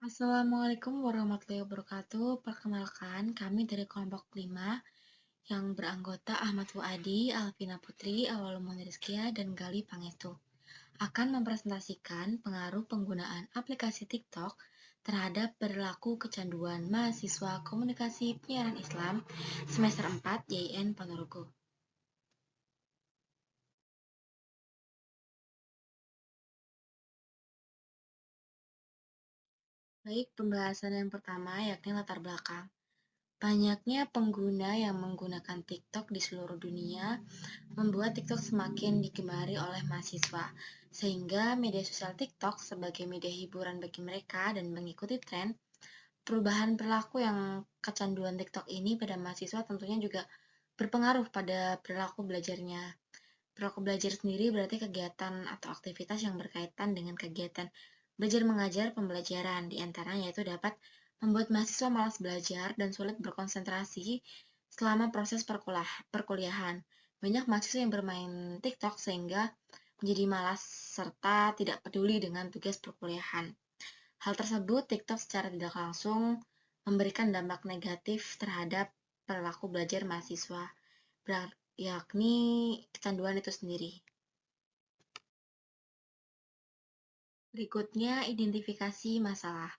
Assalamualaikum warahmatullahi wabarakatuh. Perkenalkan, kami dari kelompok 5 yang beranggota Ahmad Fuadi, Alvina Putri, Awalumon Rizkia, dan Gali Pangestu akan mempresentasikan pengaruh penggunaan aplikasi TikTok terhadap perilaku kecanduan mahasiswa komunikasi penyiaran Islam semester 4 YIN Ponorogo. Baik, pembahasan yang pertama yakni latar belakang. Banyaknya pengguna yang menggunakan TikTok di seluruh dunia membuat TikTok semakin digemari oleh mahasiswa, sehingga media sosial TikTok sebagai media hiburan bagi mereka dan mengikuti tren. Perubahan perilaku yang kecanduan TikTok ini pada mahasiswa tentunya juga berpengaruh pada perilaku belajarnya. Perilaku belajar sendiri berarti kegiatan atau aktivitas yang berkaitan dengan kegiatan belajar mengajar pembelajaran, di antaranya yaitu dapat membuat mahasiswa malas belajar dan sulit berkonsentrasi selama proses perkuliahan. Banyak mahasiswa yang bermain TikTok sehingga menjadi malas serta tidak peduli dengan tugas perkuliahan. Hal tersebut TikTok secara tidak langsung memberikan dampak negatif terhadap perilaku belajar mahasiswa, yakni kecanduan itu sendiri. Berikutnya, identifikasi masalah,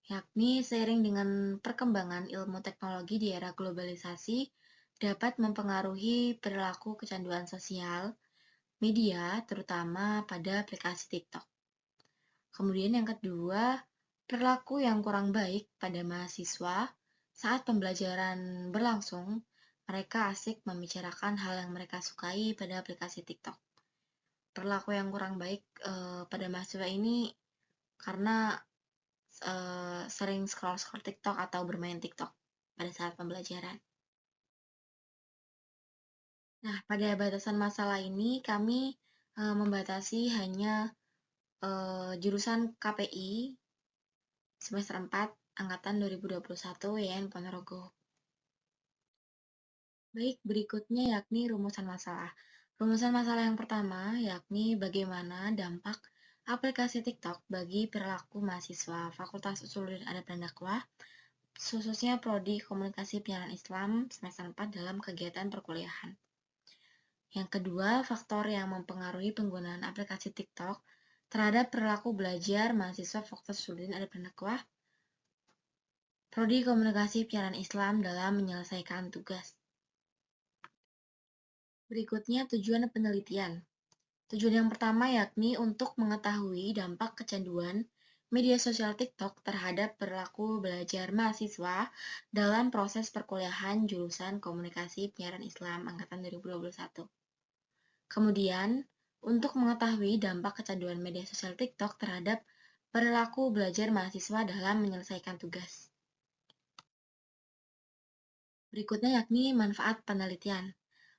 yakni seiring dengan perkembangan ilmu teknologi di era globalisasi dapat mempengaruhi perilaku kecanduan sosial media, terutama pada aplikasi TikTok. Kemudian yang kedua, perilaku yang kurang baik pada mahasiswa saat pembelajaran berlangsung, mereka asik membicarakan hal yang mereka sukai pada aplikasi TikTok. Perilaku yang kurang baik pada mahasiswa ini karena sering scroll-scroll TikTok atau bermain TikTok pada saat pembelajaran. Nah, pada batasan masalah ini kami membatasi hanya jurusan KPI semester 4 angkatan 2021 YN Ponorogo. Baik, berikutnya yakni rumusan masalah. Rumusan masalah yang pertama yakni bagaimana dampak aplikasi TikTok bagi perilaku mahasiswa Fakultas Usuluddin Adab dan Dakwah, khususnya Prodi Komunikasi Penyiaran Islam semester 4 dalam kegiatan perkuliahan. Yang kedua, faktor yang mempengaruhi penggunaan aplikasi TikTok terhadap perilaku belajar mahasiswa Fakultas Usuluddin Adab dan Dakwah, Prodi Komunikasi Penyiaran Islam dalam menyelesaikan tugas. Berikutnya, tujuan penelitian. Tujuan yang pertama yakni untuk mengetahui dampak kecanduan media sosial TikTok terhadap perilaku belajar mahasiswa dalam proses perkuliahan jurusan Komunikasi Penyiaran Islam angkatan 2021. Kemudian, untuk mengetahui dampak kecanduan media sosial TikTok terhadap perilaku belajar mahasiswa dalam menyelesaikan tugas. Berikutnya yakni manfaat penelitian.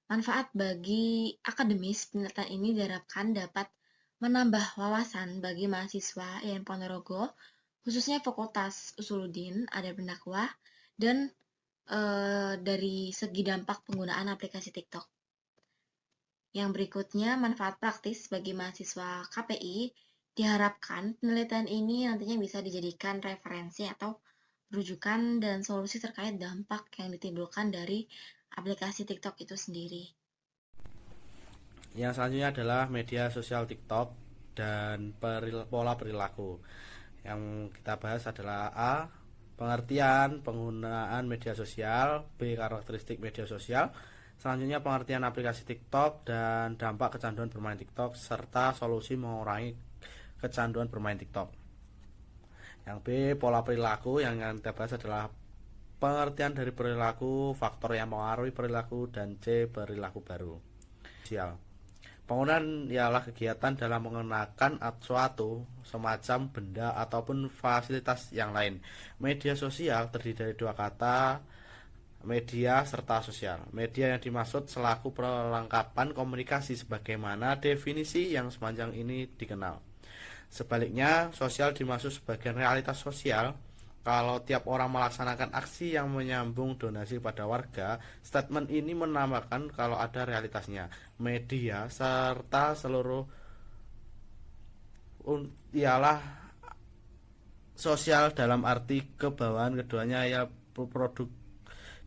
Manfaat bagi akademis, penelitian ini diharapkan dapat menambah wawasan bagi mahasiswa IAIN Ponorogo, khususnya Fakultas Usuluddin Adab dan Dakwah, dan dari segi dampak penggunaan aplikasi TikTok. Yang berikutnya, manfaat praktis bagi mahasiswa KPI, diharapkan penelitian ini nantinya bisa dijadikan referensi atau rujukan dan solusi terkait dampak yang ditimbulkan dari aplikasi TikTok itu sendiri. Yang selanjutnya adalah media sosial TikTok dan pola perilaku. Yang kita bahas adalah A. Pengertian penggunaan media sosial, B. Karakteristik media sosial, selanjutnya pengertian aplikasi TikTok dan dampak kecanduan bermain TikTok, serta solusi mengurangi kecanduan bermain TikTok. Yang B. Pola perilaku. Yang kita bahas adalah pengertian dari perilaku, faktor yang mengaruhi perilaku, dan C. Perilaku baru. Sosial. Penggunaan ialah kegiatan dalam mengenakan suatu semacam benda ataupun fasilitas yang lain. Media sosial terdiri dari dua kata, media serta sosial. Media yang dimaksud selaku perlengkapan komunikasi sebagaimana definisi yang sepanjang ini dikenal. Sebaliknya, sosial dimaksud sebagai realitas sosial. Kalau tiap orang melaksanakan aksi yang menyambung donasi pada warga, statement ini menambahkan kalau ada realitasnya. Media serta seluruh ialah sosial dalam arti kebawaan keduanya ya produk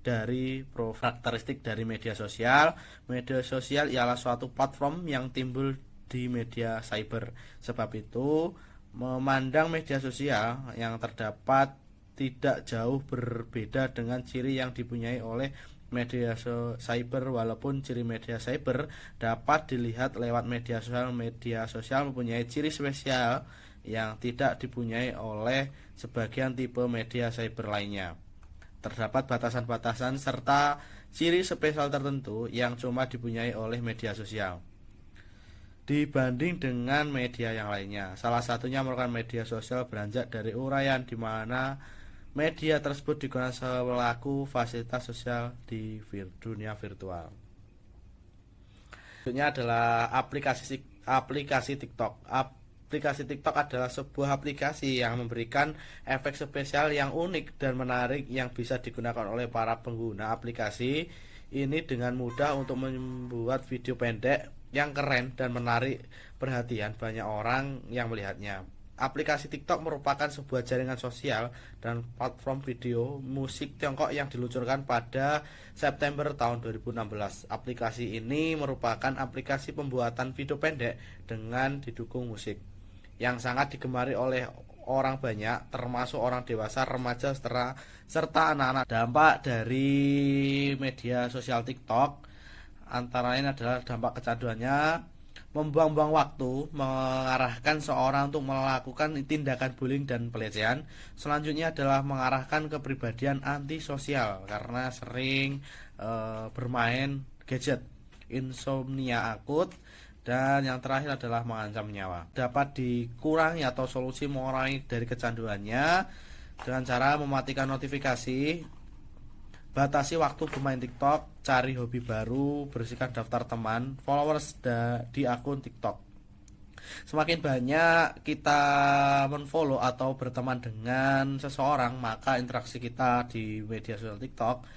dari karakteristik dari media sosial. Media sosial ialah suatu platform yang timbul di media cyber. Sebab itu, memandang media sosial yang terdapat tidak jauh berbeda dengan ciri yang dipunyai oleh media cyber. Walaupun ciri media cyber dapat dilihat lewat media sosial mempunyai ciri spesial yang tidak dipunyai oleh sebagian tipe media cyber lainnya. Terdapat batasan-batasan serta ciri spesial tertentu yang cuma dipunyai oleh media sosial dibanding dengan media yang lainnya. Salah satunya merupakan media sosial beranjak dari uraian di mana media tersebut digunakan selaku fasilitas sosial di dunia virtual. Selanjutnya adalah aplikasi TikTok. Aplikasi TikTok adalah sebuah aplikasi yang memberikan efek spesial yang unik dan menarik yang bisa digunakan oleh para pengguna aplikasi ini dengan mudah untuk membuat video pendek yang keren dan menarik perhatian banyak orang yang melihatnya. Aplikasi TikTok merupakan sebuah jaringan sosial dan platform video musik Tiongkok yang diluncurkan pada September tahun 2016. Aplikasi ini merupakan aplikasi pembuatan video pendek dengan didukung musik yang sangat digemari oleh orang banyak, termasuk orang dewasa, remaja, serta anak-anak. Dampak dari media sosial TikTok antara lain adalah dampak kecanduannya, membuang-buang waktu, mengarahkan seorang untuk melakukan tindakan bullying dan pelecehan. Selanjutnya adalah mengarahkan kepribadian antisosial karena sering bermain gadget, insomnia akut, dan yang terakhir adalah mengancam nyawa. Dapat dikurangi atau solusi mengurangi dari kecanduannya dengan cara mematikan notifikasi, batasi waktu bermain TikTok, cari hobi baru, bersihkan daftar teman, followers di akun TikTok. Semakin banyak kita menfollow atau berteman dengan seseorang, maka interaksi kita di media sosial TikTok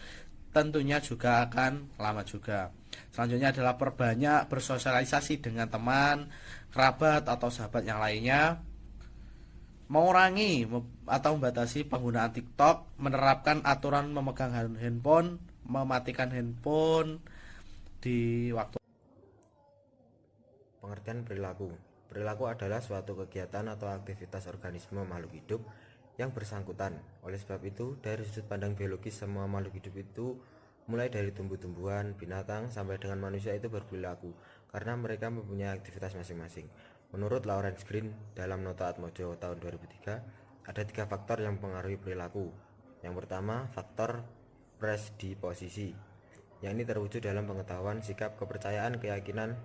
tentunya juga akan lama juga. Selanjutnya adalah perbanyak bersosialisasi dengan teman, kerabat, atau sahabat yang lainnya. Mengurangi atau membatasi penggunaan TikTok, menerapkan aturan memegang handphone, mematikan handphone di waktu. Pengertian perilaku. Perilaku adalah suatu kegiatan atau aktivitas organisme makhluk hidup yang bersangkutan. Oleh sebab itu, dari sudut pandang biologis, semua makhluk hidup itu mulai dari tumbuh-tumbuhan, binatang, sampai dengan manusia itu berperilaku karena mereka mempunyai aktivitas masing-masing. Menurut Lawrence Green dalam Nota Atmojo tahun 2003, ada 3 faktor yang mempengaruhi perilaku. Yang pertama, faktor presdisposisi, yang ini terwujud dalam pengetahuan, sikap, kepercayaan, keyakinan,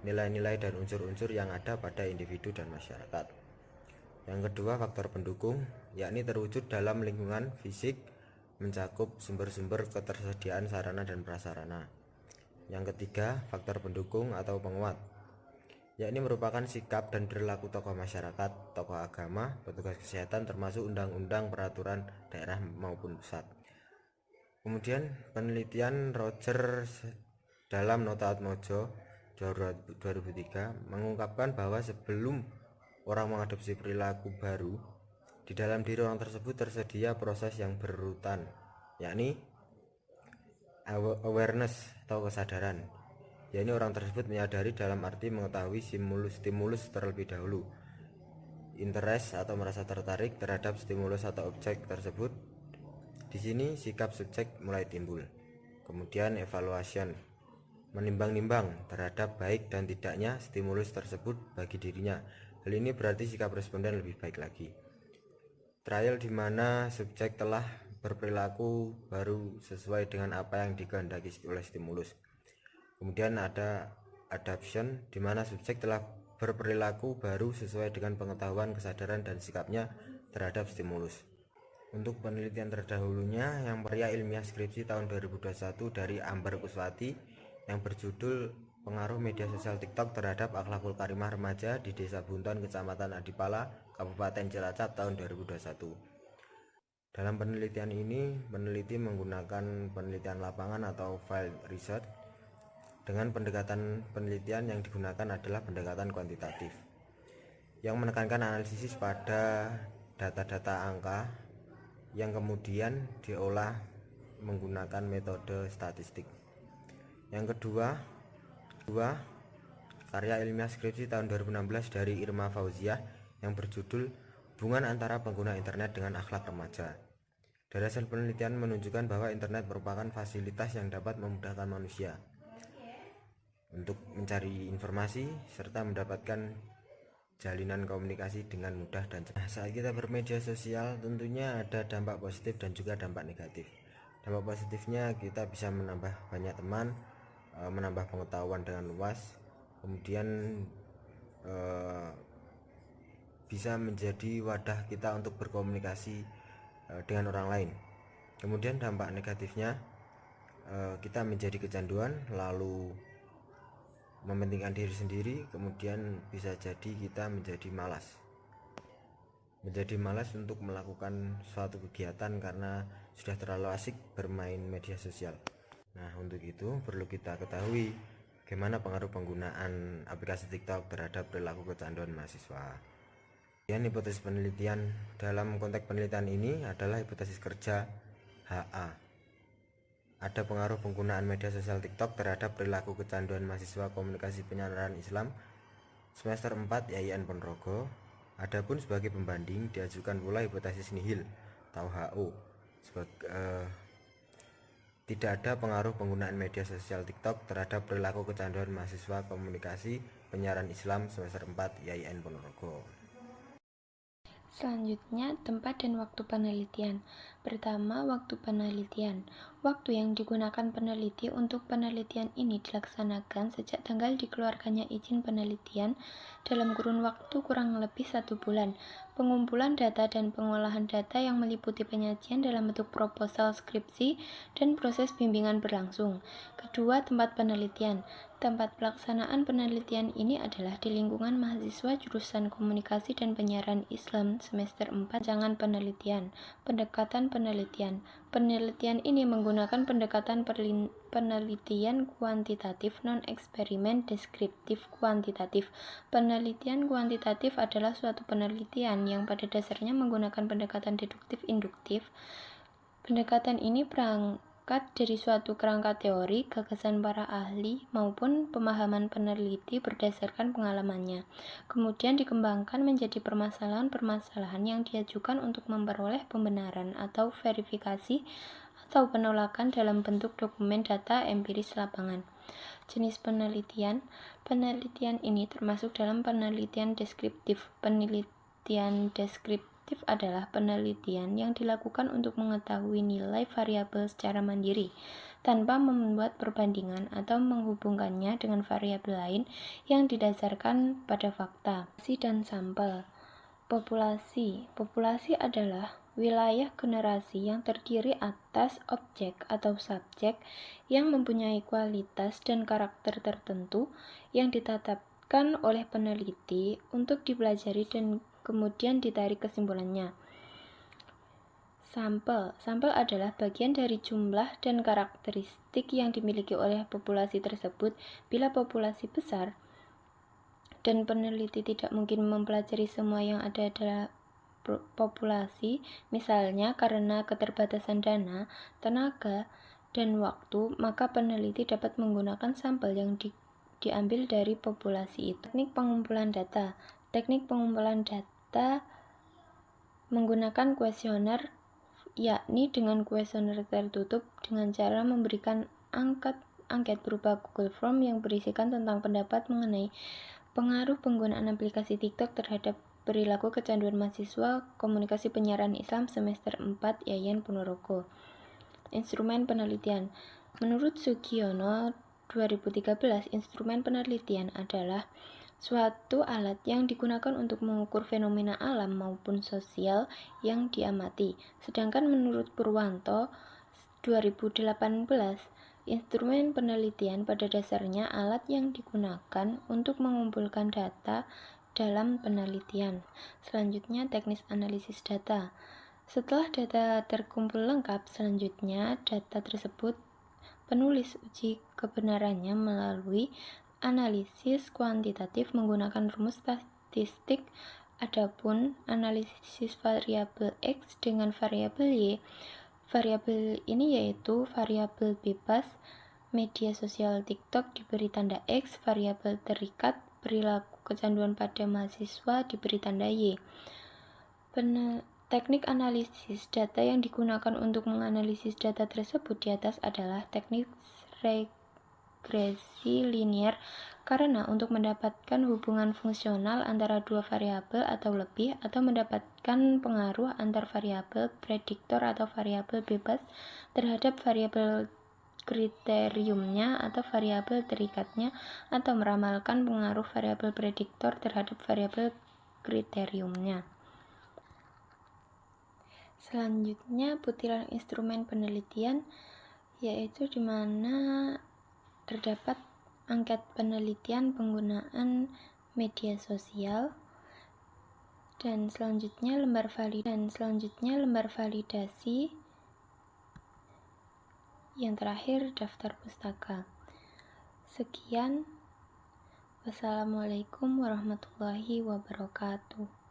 nilai-nilai, dan unsur-unsur yang ada pada individu dan masyarakat. Yang kedua, faktor pendukung, yakni terwujud dalam lingkungan fisik, mencakup sumber-sumber ketersediaan sarana dan prasarana. Yang ketiga, faktor pendukung atau penguat, yakni merupakan sikap dan perilaku tokoh masyarakat, tokoh agama, petugas kesehatan, termasuk undang-undang, peraturan daerah maupun pusat. Kemudian penelitian Roger dalam Nota Atmojo 2003 mengungkapkan bahwa sebelum orang mengadopsi perilaku baru, di dalam diri orang tersebut tersedia proses yang berurutan, yakni awareness atau kesadaran, yakni orang tersebut menyadari dalam arti mengetahui stimulus terlebih dahulu, interest atau merasa tertarik terhadap stimulus atau objek tersebut. Di sini sikap subjek mulai timbul. Kemudian evaluation, menimbang-nimbang terhadap baik dan tidaknya stimulus tersebut bagi dirinya. Hal ini berarti sikap responden lebih baik lagi. Trial, di mana subjek telah berperilaku baru sesuai dengan apa yang dikehendaki oleh stimulus. Kemudian ada adaptation, di mana subjek telah berperilaku baru sesuai dengan pengetahuan, kesadaran, dan sikapnya terhadap stimulus. Untuk penelitian terdahulunya yang karya ilmiah skripsi tahun 2021 dari Ambar Kuswati yang berjudul Pengaruh Media Sosial TikTok Terhadap Akhlakul Karimah Remaja di Desa Bunton, Kecamatan Adipala, Kabupaten Cilacap tahun 2021. Dalam penelitian ini, peneliti menggunakan penelitian lapangan atau field research. Dengan pendekatan penelitian yang digunakan adalah pendekatan kuantitatif, yang menekankan analisis pada data-data angka yang kemudian diolah menggunakan metode statistik. Yang kedua, karya ilmiah skripsi tahun 2016 dari Irma Fauziah yang berjudul Hubungan Antara Pengguna Internet dengan Akhlak Remaja. Dari hasil penelitian menunjukkan bahwa internet merupakan fasilitas yang dapat memudahkan manusia untuk mencari informasi serta mendapatkan jalinan komunikasi dengan mudah dan cepat. Saat kita bermedia sosial tentunya ada dampak positif dan juga dampak negatif. Dampak positifnya kita bisa menambah banyak teman, menambah pengetahuan dengan luas, kemudian bisa menjadi wadah kita untuk berkomunikasi dengan orang lain. Kemudian dampak negatifnya kita menjadi kecanduan lalu mementingkan diri sendiri, kemudian bisa jadi kita menjadi malas untuk melakukan suatu kegiatan karena sudah terlalu asik bermain media sosial. Nah, untuk itu perlu kita ketahui bagaimana pengaruh penggunaan aplikasi TikTok terhadap perilaku kecanduan mahasiswa. Dan hipotesis penelitian dalam konteks penelitian ini adalah hipotesis kerja HA. Ada pengaruh penggunaan media sosial TikTok terhadap perilaku kecanduan mahasiswa komunikasi penyiaran Islam semester 4 YIN Ponorogo. Adapun sebagai pembanding diajukan pula hipotesis nihil atau HO. Tidak ada pengaruh penggunaan media sosial TikTok terhadap perilaku kecanduan mahasiswa komunikasi penyiaran Islam semester 4 YIN Ponorogo. Selanjutnya, tempat dan waktu penelitian. Pertama, waktu penelitian. Waktu yang digunakan peneliti untuk penelitian ini dilaksanakan sejak tanggal dikeluarkannya izin penelitian dalam kurun waktu kurang lebih 1 bulan. Pengumpulan data dan pengolahan data yang meliputi penyajian dalam bentuk proposal skripsi dan proses bimbingan berlangsung. Kedua, tempat penelitian. Tempat pelaksanaan penelitian ini adalah di lingkungan mahasiswa jurusan Komunikasi dan Penyiaran Islam semester 4 Rancangan penelitian. Pendekatan penelitian. Penelitian ini menggunakan pendekatan penelitian kuantitatif non-eksperimen deskriptif kuantitatif. Penelitian kuantitatif adalah suatu penelitian yang pada dasarnya menggunakan pendekatan deduktif-induktif. Pendekatan ini berangkat dari suatu kerangka teori, gagasan para ahli, maupun pemahaman peneliti berdasarkan pengalamannya. Kemudian dikembangkan menjadi permasalahan-permasalahan yang diajukan untuk memperoleh pembenaran atau verifikasi atau penolakan dalam bentuk dokumen data empiris lapangan. Jenis penelitian. Penelitian ini termasuk dalam penelitian deskriptif. Penelitian deskriptif adalah penelitian yang dilakukan untuk mengetahui nilai variabel secara mandiri, tanpa membuat perbandingan atau menghubungkannya dengan variabel lain yang didasarkan pada fakta. Dan sampel. Populasi. Populasi adalah wilayah generasi yang terdiri atas objek atau subjek yang mempunyai kualitas dan karakter tertentu yang ditetapkan oleh peneliti untuk dipelajari dan kemudian ditarik kesimpulannya. Sampel. Sampel adalah bagian dari jumlah dan karakteristik yang dimiliki oleh populasi tersebut. Bila populasi besar dan peneliti tidak mungkin mempelajari semua yang ada dalam populasi, misalnya karena keterbatasan dana, tenaga, dan waktu, maka peneliti dapat menggunakan sampel yang diambil dari populasi itu. Teknik pengumpulan data. Teknik pengumpulan data menggunakan kuesioner, yakni dengan kuesioner tertutup dengan cara memberikan angket berupa Google Form yang berisikan tentang pendapat mengenai pengaruh penggunaan aplikasi TikTok terhadap perilaku kecanduan mahasiswa Komunikasi Penyiaran Islam semester 4 YIN Ponorogo. Instrumen penelitian. Menurut Sugiono 2013, instrumen penelitian adalah suatu alat yang digunakan untuk mengukur fenomena alam maupun sosial yang diamati. Sedangkan menurut Purwanto 2018, instrumen penelitian pada dasarnya alat yang digunakan untuk mengumpulkan data dalam penelitian. Selanjutnya, teknis analisis data. Setelah data terkumpul lengkap, selanjutnya data tersebut penulis uji kebenarannya melalui analisis kuantitatif menggunakan rumus statistik Adapun analisis variabel X dengan variabel Y, variabel ini yaitu variabel bebas, media sosial TikTok diberi tanda X, variabel terikat, perilaku kecanduan pada mahasiswa diberi tanda Y. Teknik analisis data yang digunakan untuk menganalisis data tersebut di atas adalah teknik regresi linier, karena untuk mendapatkan hubungan fungsional antara dua variabel atau lebih, atau mendapatkan pengaruh antar variabel prediktor atau variabel bebas terhadap variabel kriteriumnya atau variabel terikatnya, atau meramalkan pengaruh variabel prediktor terhadap variabel kriteriumnya. Selanjutnya, butiran instrumen penelitian, yaitu di mana terdapat angket penelitian penggunaan media sosial, dan selanjutnya lembar validasi, yang terakhir daftar pustaka. Sekian, wassalamualaikum warahmatullahi wabarakatuh.